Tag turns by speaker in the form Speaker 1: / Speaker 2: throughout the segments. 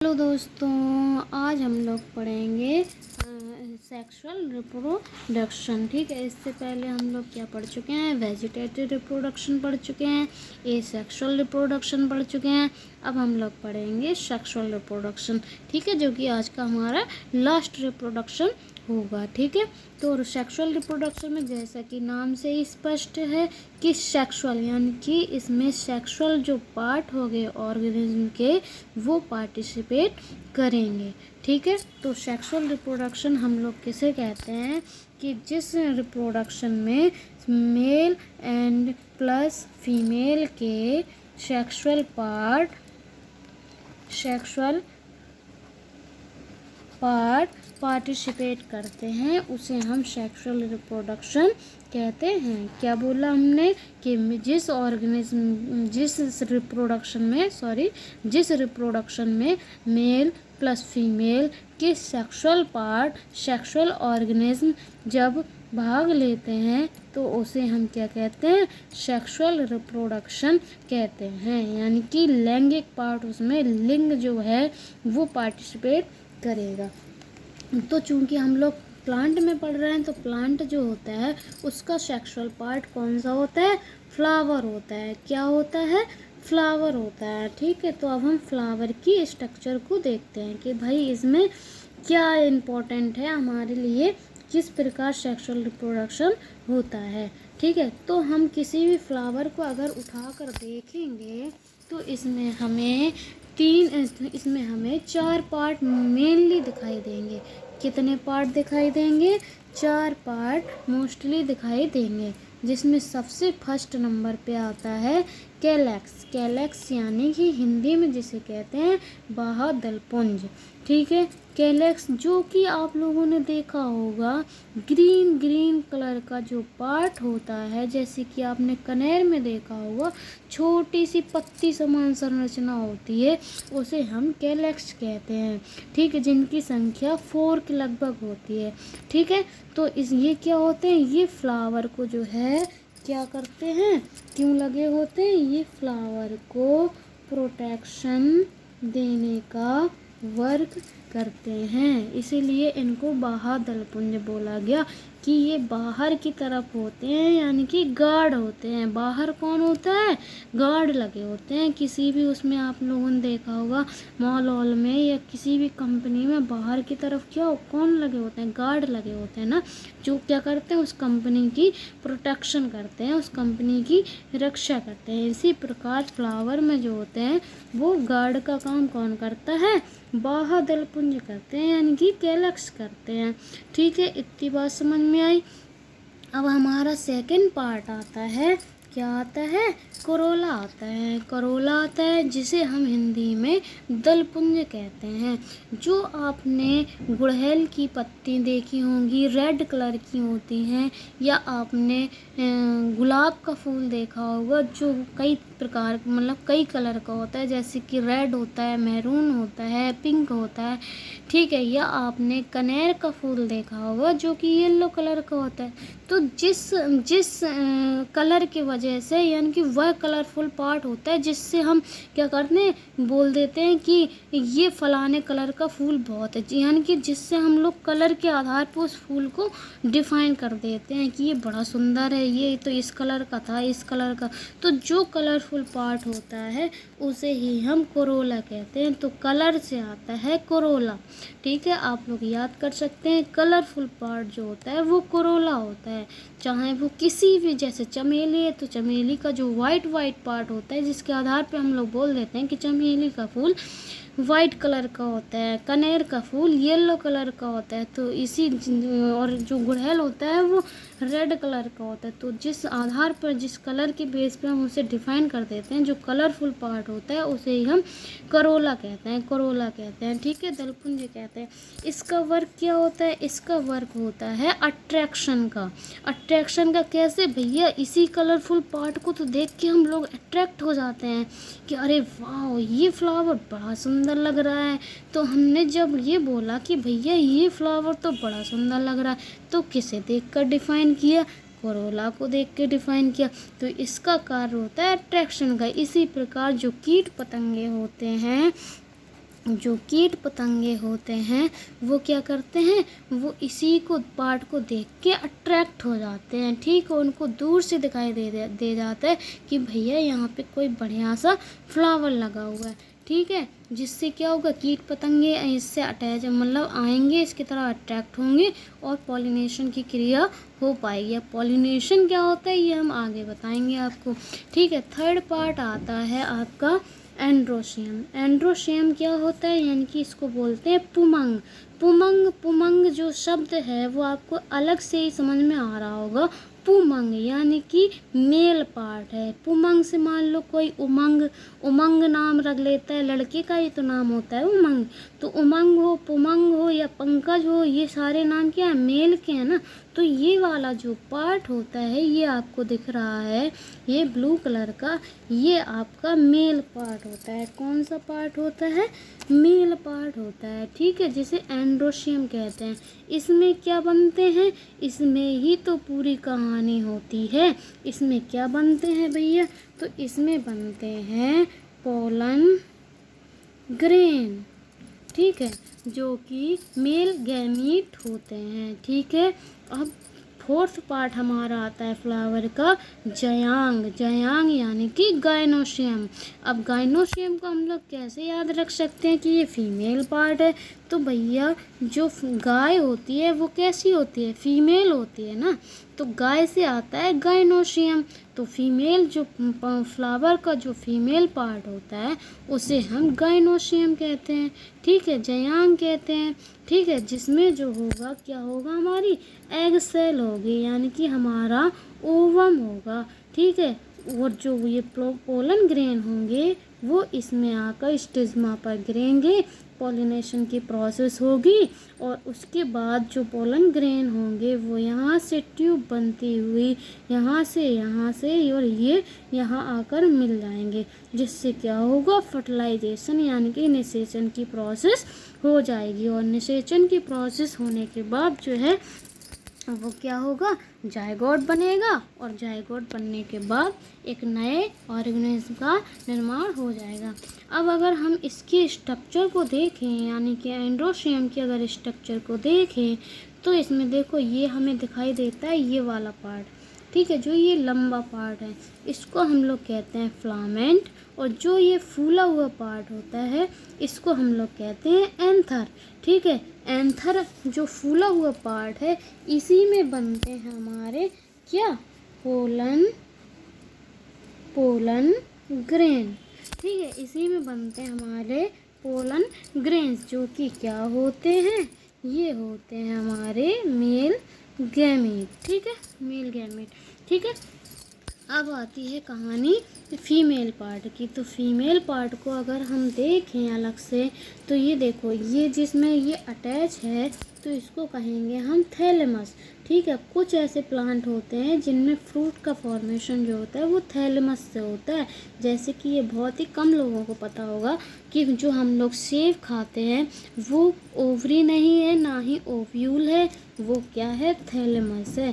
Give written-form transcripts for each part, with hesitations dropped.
Speaker 1: Hello दोस्तों, आज हम लोग पढ़ेंगे सेक्सुअल रिप्रोडक्शन। ठीक है, इससे पहले हम लोग क्या पढ़ चुके हैं? वेजिटेटिव रिप्रोडक्शन पढ़ चुके हैं, सेक्सुअल रिप्रोडक्शन पढ़ चुके हैं। अब हम लोग पढ़ेंगे सेक्सुअल रिप्रोडक्शन। ठीक है, जो कि आज का हमारा लास्ट रिप्रोडक्शन होगा। ठीक है, तो सेक्सुअल रिप्रोडक्शन में जैसा कि नाम से ही स्पष्ट है कि सेक्सुअल यानी कि इसमें सेक्सुअल जो पार्ट हो गए ऑर्गेनिज्म के वो पार्टिसिपेट करेंगे। ठीक है, तो सेक्सुअल रिप्रोडक्शन हम लोग किसे कहते हैं कि जिस रिप्रोडक्शन में मेल एंड प्लस फीमेल के सेक्सुअल पार्ट पार्टिसिपेट करते हैं उसे हम सेक्सुअल रिप्रोडक्शन कहते हैं। क्या बोला हमने कि जिस रिप्रोडक्शन में मेल प्लस फीमेल के सेक्सुअल ऑर्गेनिज्म जब भाग लेते हैं तो उसे हम क्या कहते हैं? सेक्सुअल रिप्रोडक्शन कहते हैं। यानी कि लैंगिक पार्ट, उसमें लिंग जो है वो पार्टिसिपेट करेगा। तो चूंकि हम लोग प्लांट में पढ़ रहे हैं तो प्लांट जो होता है उसका सेक्सुअल पार्ट कौन सा होता है? फ्लावर होता है। क्या होता है? फ्लावर होता है। ठीक है, तो अब हम फ्लावर की स्ट्रक्चर को देखते हैं कि भाई इसमें क्या इम्पोर्टेंट है हमारे लिए, किस प्रकार सेक्सुअल रिप्रोडक्शन होता है। ठीक है, तो हम किसी भी फ्लावर को अगर उठाकर देखेंगे तो इसमें हमें 4 पार्ट मेनली दिखाई देंगे। कितने पार्ट दिखाई देंगे? 4 पार्ट मोस्टली दिखाई देंगे, जिसमें सबसे फर्स्ट नंबर पे आता है कैलेक्स यानी कि हिंदी में जिसे कहते हैं बाह्यदलपुंज। ठीक है, कैलेक्स जो कि आप लोगों ने देखा होगा ग्रीन कलर का जो पार्ट होता है, जैसे कि आपने कनेर में देखा होगा छोटी सी पत्ती समान संरचना होती है, उसे हम कैलेक्स कहते हैं। ठीक है, जिनकी संख्या 4 के लगभग होती है। ठीक है, तो ये क्या होते हैं? ये फ्लावर को जो है क्या करते हैं, क्यों लगे होते हैं? ये फ्लावर को प्रोटेक्शन देने का वर्क करते हैं, इसीलिए इनको बाह्यदलपुंज बोला गया कि ये बाहर की तरफ होते हैं, यानी कि गार्ड होते हैं। बाहर कौन होता है? गार्ड लगे होते हैं। किसी भी उसमें आप लोगों ने देखा होगा मॉल में या किसी भी कंपनी में बाहर की तरफ कौन लगे होते हैं? गार्ड लगे होते हैं ना, जो क्या करते हैं? उस कंपनी की प्रोटेक्शन करते हैं, उस कंपनी की रक्षा करते हैं। इसी प्रकार फ्लावर में जो होते हैं वो गार्ड का काम कौन करता है? बाह्यदलपुंज करते हैं, यानी कि कैलेक्स करते हैं। ठीक है, इतनी बात समझ में आई। अब हमारा सेकंड पार्ट आता है, क्या आता है? करोला आता है, जिसे हम हिंदी में दलपुंज कहते हैं। जो आपने गुड़हल की पत्ती देखी होंगी, रेड कलर की होती हैं, या आपने गुलाब का फूल देखा होगा जो कई प्रकार मतलब कई कलर का होता है, जैसे कि रेड होता है, मैरून होता है, पिंक होता है। ठीक है, या आपने कनेर का फूल देखा होगा जो कि येलो कलर का होता है। तो जिस कलर की वजह से, यानी कि वह कलरफुल पार्ट होता है जिससे हम क्या करते हैं, बोल देते हैं कि ये फलाने कलर का फूल बहुत है, यानी कि जिससे हम लोग कलर के आधार पर उस फूल को डिफाइन कर देते हैं कि ये बड़ा सुंदर है, ये तो इस कलर का था, इस कलर का। तो जो कलरफुल पार्ट होता है उसे ही हम कोरोला कहते हैं। तो कलर से आता है कोरोला। ठीक है, आप लोग याद कर सकते हैं, कलरफुल पार्ट जो होता है वो कोरोला होता है। चाहे वो किसी भी, जैसे चमेली है तो चमेली का जो वाइट पार्ट होता है, जिसके आधार पे हम लोग बोल देते हैं कि चमेली का फूल वाइट कलर का होता है, कनेर का फूल येलो कलर का होता है। तो और जो गुड़हल होता है वो रेड कलर का होता है। तो जिस आधार पर, जिस कलर के बेस पे हम उसे डिफाइन कर देते हैं, जो कलरफुल पार्ट होता है उसे ही हम कोरोला कहते हैं। ठीक है, दलपुंज कहते हैं। इसका वर्क क्या होता है? इसका वर्क होता है अट्रैक्शन का। कैसे भैया? इसी कलरफुल पार्ट को तो देख के हम लोग अट्रैक्ट हो जाते हैं कि अरे वाह, ये फ्लावर बड़ा सुंदर लग रहा है। तो हमने जब ये बोला कि भैया ये फ्लावर तो बड़ा सुंदर लग रहा है, तो किसे देखकर डिफाइन किया? कोरोला को देख के डिफाइन किया। तो इसका कार्य होता है अट्रैक्शन का। इसी प्रकार जो कीट पतंगे होते हैं जो कीट पतंगे होते हैं वो क्या करते हैं, वो इसी को पार्ट को देख के अट्रैक्ट हो जाते हैं। ठीक है, उनको दूर से दिखाई दे जाता है कि भैया यहाँ पे कोई बढ़िया सा फ्लावर लगा हुआ है। ठीक है, जिससे क्या होगा, कीट पतंगे इससे अटैच मतलब आएंगे, इसकी तरह अट्रैक्ट होंगे और पॉलिनेशन की क्रिया हो पाएगी। अब पॉलिनेशन क्या होता है ये हम आगे बताएंगे आपको। ठीक है, थर्ड पार्ट आता है आपका एंड्रोशियम। एंड्रोशियम क्या होता है, यानी कि इसको बोलते हैं पुमंग। पुमंग पुमंग जो शब्द है वो आपको अलग से ही समझ में आ रहा होगा। पुमंग यानी कि मेल पार्ट है। पुमंग से मान लो कोई उमंग, उमंग नाम रख लेता है, लड़के का ही तो नाम होता है उमंग। तो उमंग हो, पुमंग हो या पंकज हो, ये सारे नाम क्या है, मेल के हैं ना। तो ये वाला जो पार्ट होता है ये आपको दिख रहा है, ये ब्लू कलर का, ये आपका मेल पार्ट होता है। कौन सा पार्ट होता है, मेल पार्ट होता है। ठीक है, जिसे एंड्रोशियम कहते हैं। इसमें क्या बनते हैं, इसमें ही तो पूरी कहानी होती है। इसमें क्या बनते हैं भैया, तो इसमें बनते हैं पोलन ग्रेन। ठीक है, जो कि मेल गैमीट होते हैं। ठीक है, अब फोर्थ पार्ट हमारा आता है फ्लावर का, जयांग। जयांग यानी कि गाइनोशियम। अब गाइनोशियम को हम लोग कैसे याद रख सकते हैं कि ये फीमेल पार्ट है, तो भैया जो गाय होती है वो कैसी होती है, फीमेल होती है ना। तो गाय से आता है गाइनोशियम। तो फीमेल जो फ्लावर का जो फीमेल पार्ट होता है उसे हम गाइनोशियम कहते हैं। ठीक है, जयांग कहते हैं। ठीक है, जिसमें जो होगा क्या होगा, हमारी एग सेल होगी, यानी कि हमारा ओवम होगा। ठीक है, और जो ये पोलन ग्रेन होंगे वो इसमें आकर स्टिग्मा पर गिरेंगे, पॉलिनेशन की प्रोसेस होगी और उसके बाद जो पोलन ग्रेन होंगे वो यहाँ से ट्यूब बनती हुई यहाँ से और ये यहाँ आकर मिल जाएंगे, जिससे क्या होगा, फर्टिलाइजेशन यानी कि निषेचन की प्रोसेस हो जाएगी। और निषेचन की प्रोसेस होने के बाद जो है वो क्या होगा, जायगोट बनेगा और जायगोट बनने के बाद एक नए ऑर्गेनिज्म का निर्माण हो जाएगा। अब अगर हम इसके स्ट्रक्चर को देखें, यानी कि एंड्रोशियम के अगर स्ट्रक्चर को देखें, तो इसमें देखो ये हमें दिखाई देता है ये वाला पार्ट। ठीक है, जो ये लंबा पार्ट है इसको हम लोग कहते हैं फ्लामेंट, और जो ये फूला हुआ पार्ट होता है इसको हम लोग कहते हैं एंथर। ठीक है, एंथर जो फूला हुआ पार्ट है इसी में बनते हैं हमारे क्या, पोलन ग्रेन। ठीक है, इसी में बनते हैं हमारे पोलन ग्रेन्स, जो कि क्या होते हैं, ये होते हैं हमारे मेल गैमीट। ठीक है, मेल गैमीट। ठीक है, अब आती है कहानी फीमेल पार्ट की। तो फीमेल पार्ट को अगर हम देखें अलग से, तो ये देखो, ये जिसमें ये अटैच है तो इसको कहेंगे हम थैलेमस। ठीक है, कुछ ऐसे प्लांट होते हैं जिनमें फ्रूट का फॉर्मेशन जो होता है वो थैलेमस से होता है। जैसे कि ये बहुत ही कम लोगों को पता होगा कि जो हम लोग सेब खाते हैं वो ओवरी नहीं है, ना ही ओव्यूल है, वो क्या है, थैलेमस है।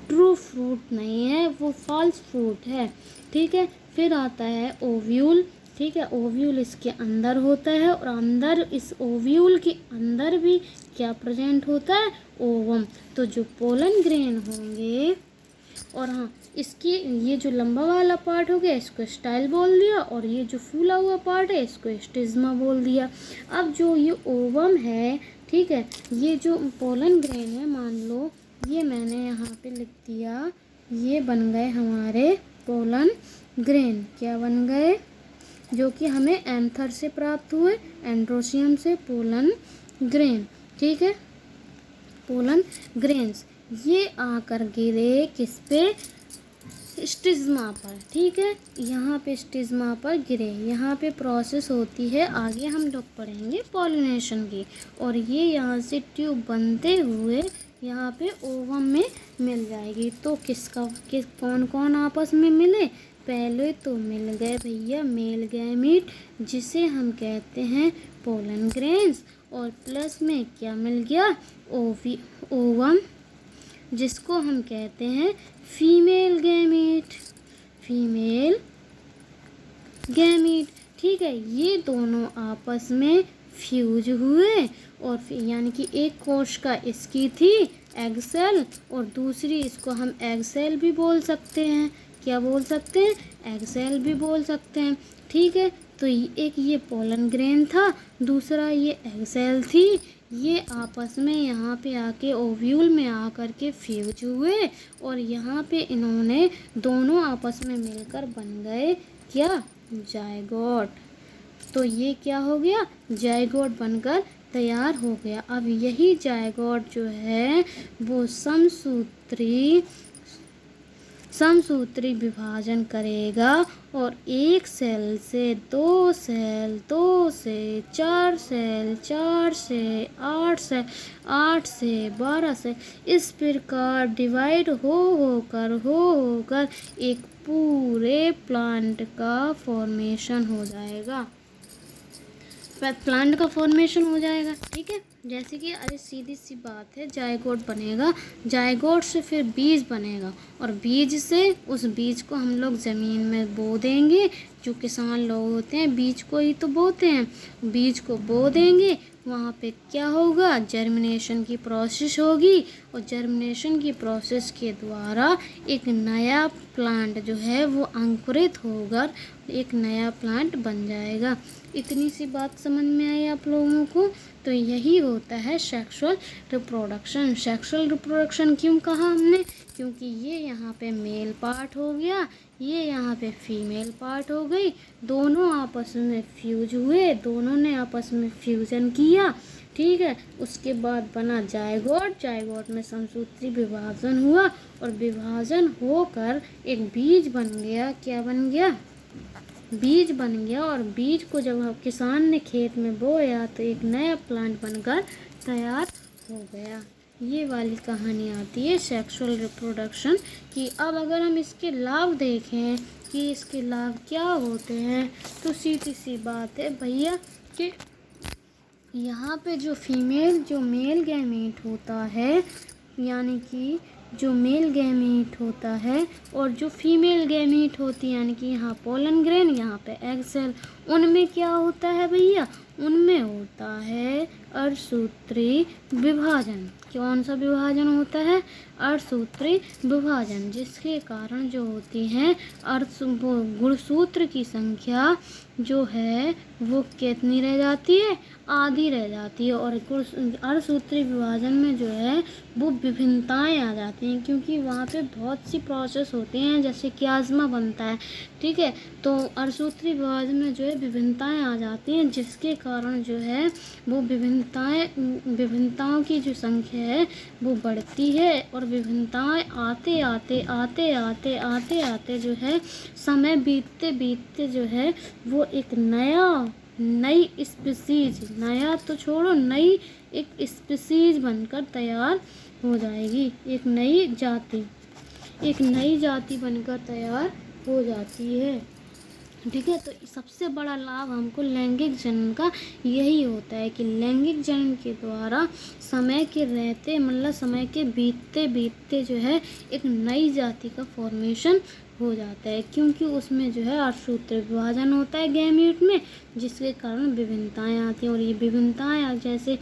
Speaker 1: ट्रू फ्रूट नहीं है, वो फॉल्स फ्रूट है। ठीक है, फिर आता है ओव्यूल। ठीक है, ओव्यूल इसके अंदर होता है और अंदर इस ओव्यूल के अंदर भी क्या प्रेजेंट होता है, ओवम। तो जो पोलन ग्रेन होंगे, और हाँ, इसकी ये जो लंबा वाला पार्ट हो गया इसको स्टाइल बोल दिया, और ये जो फूला हुआ पार्ट है इसको स्टिग्मा बोल दिया। अब जो ये ओवम है, ठीक है, ये जो पोलन ग्रेन है, मान लो ये मैंने यहाँ पे लिख दिया, ये बन गए हमारे पोलन ग्रेन। क्या बन गए, जो कि हमें एंथर से प्राप्त हुए, एंड्रोशियम से पोलन ग्रेन। ठीक है, पोलन ग्रेन्स ये आकर गिरे किस पे, स्टिग्मा पर। ठीक है, यहाँ पे स्टिग्मा पर गिरे, यहाँ पे प्रोसेस होती है, आगे हम लोग पढ़ेंगे पॉलिनेशन की, और ये यहाँ से ट्यूब बनते हुए यहाँ पे ओवम में मिल जाएगी। तो कौन कौन आपस में मिले, पहले तो मिल गए भैया मेल गैमीट जिसे हम कहते हैं पोलन ग्रेन्स, और प्लस में क्या मिल गया, ओवम जिसको हम कहते हैं फीमेल गैमीट। ठीक है, ये दोनों आपस में फ्यूज हुए और फिर यानी कि एक कोशिका इसकी थी एग सेल और दूसरी इसको हम एग सेल भी बोल सकते हैं। क्या बोल सकते हैं? एग सेल भी बोल सकते हैं। ठीक है, तो एक ये पोलन ग्रेन था, दूसरा ये एग सेल थी। ये आपस में यहाँ पे आके ओव्यूल में आकर के फ्यूज हुए और यहाँ पे इन्होंने दोनों आपस में मिलकर बन गए क्या? जायगोट। तो ये क्या हो गया? जायगोट बनकर तैयार हो गया। अब यही जायगोट जो है वो समसूत्री विभाजन करेगा और एक सेल से दो सेल, दो से चार सेल, चार से आठ सेल, आठ से 12 सेल, इस प्रकार डिवाइड होकर एक पूरे प्लांट का फॉर्मेशन हो जाएगा। प्लांट का फॉर्मेशन हो जाएगा। ठीक है, जैसे कि अरे सीधी सी बात है, जायगोट बनेगा, जायगोट से फिर बीज बनेगा और बीज से उस बीज को हम लोग ज़मीन में बो देंगे। जो किसान लोग होते हैं बीज को ही तो बोते हैं, बीज को बो देंगे। वहाँ पे क्या होगा? जर्मिनेशन की प्रोसेस होगी और जर्मिनेशन की प्रोसेस के द्वारा एक नया प्लांट जो है वो अंकुरित होकर एक नया प्लांट बन जाएगा। इतनी सी बात समझ में आई आप लोगों को? तो यही होता है सेक्सुअल रिप्रोडक्शन। सेक्सुअल रिप्रोडक्शन क्यों कहा हमने? क्योंकि ये यहाँ पे मेल पार्ट हो गया, ये यहाँ पे फीमेल पार्ट हो गई, दोनों आपस में फ्यूज हुए, दोनों ने आपस में फ्यूजन किया। ठीक है, उसके बाद बना जायगोट, जायगोट में समसूत्री विभाजन हुआ और विभाजन होकर एक बीज बन गया। क्या बन गया? बीज बन गया और बीज को जब किसान ने खेत में बोया तो एक नया प्लांट बनकर तैयार हो गया। ये वाली कहानी आती है सेक्सुअल रिप्रोडक्शन की। अब अगर हम इसके लाभ देखें कि इसके लाभ क्या होते हैं तो सीधी सी बात है भैया कि यहाँ पे जो मेल गैमीट होता है, यानी कि जो मेल गैमीट होता है और जो फीमेल गैमीट होती है, यानी कि यहाँ पोलन ग्रेन, यहाँ पे एग सेल, उनमें क्या होता है भैया? उनमें होता है अर्धसूत्री विभाजन। कौन सा विभाजन होता है? अर्धसूत्री विभाजन, जिसके कारण जो होती है गुणसूत्र की संख्या जो है वो कितनी रह जाती है? आधी रह जाती है। और अर्धसूत्री विभाजन में जो है वो विभिन्नताएं आ जाती हैं, क्योंकि वहाँ पे बहुत सी प्रोसेस होती हैं, जैसे कियाज्मा बनता है। ठीक है, तो अर्धसूत्री विभाजन में जो है विभिन्नताएं आ जाती हैं, जिसके कारण जो है वो विभिन्नताओं की जो संख्या है वो बढ़ती है और विभिन्नताएं आते आते जो है समय बीतते बीतते जो है वो एक नई स्पीसीज, नया तो छोड़ो, नई एक स्पीसीज बनकर तैयार हो जाएगी। एक नई जाति बनकर तैयार हो जाती है। ठीक है, तो सबसे बड़ा लाभ हमको लैंगिक जनन का यही होता है कि लैंगिक जनन के द्वारा समय के रहते मतलब समय के बीतते बीतते जो है एक नई जाति का फॉर्मेशन हो जाता है, क्योंकि उसमें जो है अर्धसूत्री विभाजन होता है गैमीट में, जिसके कारण विभिन्नताएं आती हैं। और ये विभिन्नताएं जैसे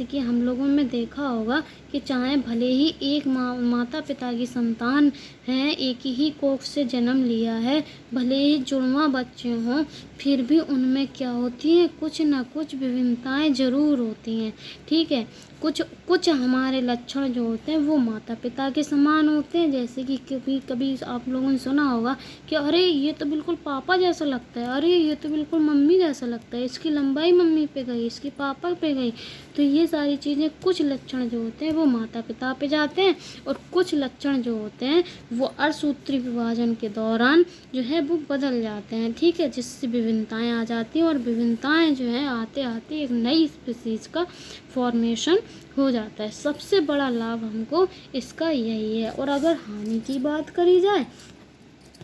Speaker 1: कि हम लोगों में देखा होगा कि चाहे भले ही एक माता पिता की संतान हैं, एक ही कोख से जन्म लिया है, भले ही जुड़वा बच्चे हों, फिर भी उनमें क्या होती है? कुछ ना कुछ विभिन्नताएं जरूर होती हैं। ठीक है, कुछ हमारे लक्षण जो होते हैं वो माता पिता के समान होते हैं। जैसे कि कभी आप लोगों ने सुना होगा कि अरे ये तो बिल्कुल पापा जैसा लगता है, अरे ये तो बिल्कुल मम्मी जैसा लगता है, इसकी लंबाई मम्मी पे गई, इसकी पापा पे गई। तो ये सारी चीज़ें, कुछ लक्षण जो होते हैं वो माता पिता पे जाते हैं और कुछ लक्षण जो होते हैं वो अर्धसूत्री विभाजन के दौरान जो है वो बदल जाते हैं। ठीक है, जिससे विभिन्नताएं आ जाती हैं और विभिन्नताएं जो है आते आते एक नई स्पीसीज का फॉर्मेशन हो जाता है। सबसे बड़ा लाभ हमको इसका यही है। और अगर हानि की बात करी जाए,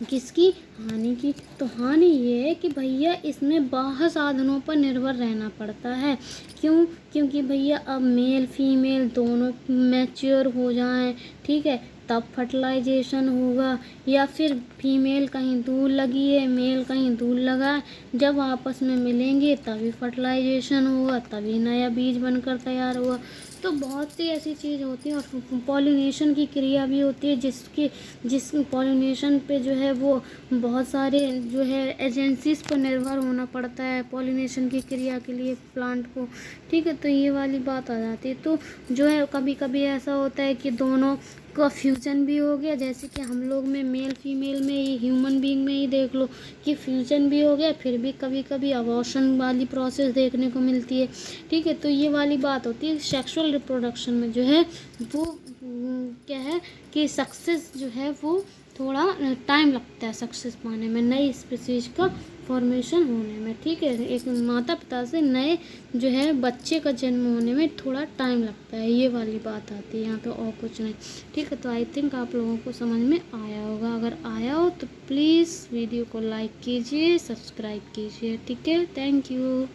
Speaker 1: किसकी? हानि की, तो हानि ये है कि भैया इसमें बाह्य साधनों पर निर्भर रहना पड़ता है। क्योंकि भैया अब मेल फीमेल दोनों मैच्योर हो जाएं, ठीक है, तब फर्टिलाइजेशन होगा। या फिर फीमेल कहीं दूर लगी है, मेल कहीं दूर लगा है, जब आपस में मिलेंगे तभी फर्टिलाइजेशन होगा, तभी नया बीज बनकर तैयार होगा। तो बहुत सी ऐसी चीज़ होती है। और पॉलिनेशन की क्रिया भी होती है, जिस पॉलिनेशन पे जो है वो बहुत सारे जो है एजेंसीज पर निर्भर होना पड़ता है पॉलिनेशन की क्रिया के लिए प्लांट को। ठीक है, तो ये वाली बात आ जाती है। तो जो है कभी कभी ऐसा होता है कि दोनों का फ्यूजन भी हो गया, जैसे कि हम लोग में मेल फीमेल में ही, ह्यूमन बीइंग में ही देख लो कि फ्यूजन भी हो गया, फिर भी कभी कभी अबॉर्शन वाली प्रोसेस देखने को मिलती है। ठीक है, तो ये वाली बात होती है। सेक्सुअल रिप्रोडक्शन में जो है वो क्या है कि सक्सेस जो है वो थोड़ा टाइम लगता है सक्सेस पाने में, नई स्पीसीज का फॉर्मेशन होने में। ठीक है, एक माता पिता से नए जो है बच्चे का जन्म होने में थोड़ा टाइम लगता है, ये वाली बात आती है यहाँ पे, और कुछ नहीं। ठीक है, तो आई थिंक आप लोगों को समझ में आया होगा। अगर आया हो तो प्लीज़ वीडियो को लाइक कीजिए, सब्सक्राइब कीजिए। ठीक है, थैंक यू।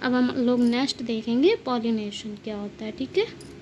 Speaker 1: अब हम लोग नेक्स्ट देखेंगे पॉलिनेशन क्या होता है। ठीक है।